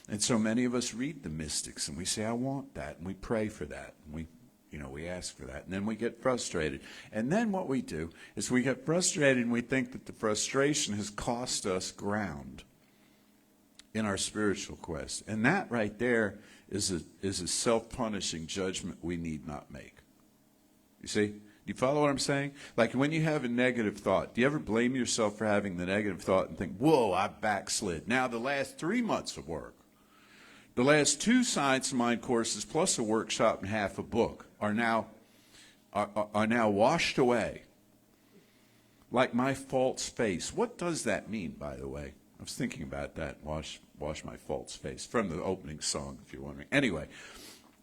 And so many of us read the mystics and we say, I want that, and we pray for that, and we ask for that, and then we get frustrated. And then what we do is we get frustrated and we think that the frustration has cost us ground in our spiritual quest. And that right there is a self-punishing judgment we need not make. You see? Do you follow what I'm saying? Like when you have a negative thought, do you ever blame yourself for having the negative thought and think, whoa, I backslid. Now the last 3 months of work, the last 2 Science of Mind courses plus a workshop and half a book are now washed away like my false face. What does that mean, by the way? I was thinking about that, wash my false face, from the opening song, if you're wondering. Anyway,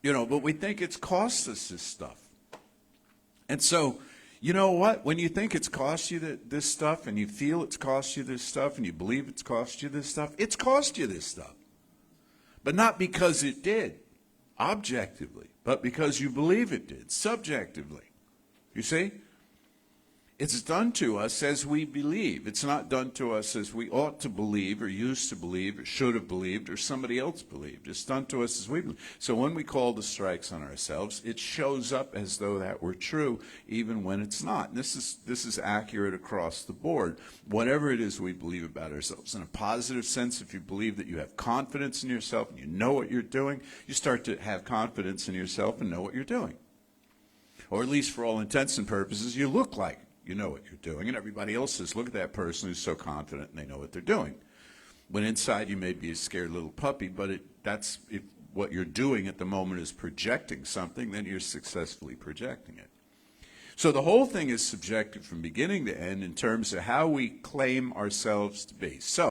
but we think it's cost us this stuff. And so, you know what? When you think it's cost you this stuff, and you feel it's cost you this stuff, and you believe it's cost you this stuff, it's cost you this stuff. But not because it did, objectively, but because you believe it did, subjectively. You see? It's done to us as we believe. It's not done to us as we ought to believe or used to believe or should have believed or somebody else believed. It's done to us as we believe. So when we call the strikes on ourselves, it shows up as though that were true even when it's not. And this is accurate across the board. Whatever it is we believe about ourselves. In a positive sense, if you believe that you have confidence in yourself and you know what you're doing, you start to have confidence in yourself and know what you're doing. Or at least for all intents and purposes, you look like you know what you're doing, and everybody else says, look at that person who's so confident and they know what they're doing. When inside you may be a scared little puppy, but if what you're doing at the moment is projecting something, then you're successfully projecting it. So the whole thing is subjective from beginning to end in terms of how we claim ourselves to be. So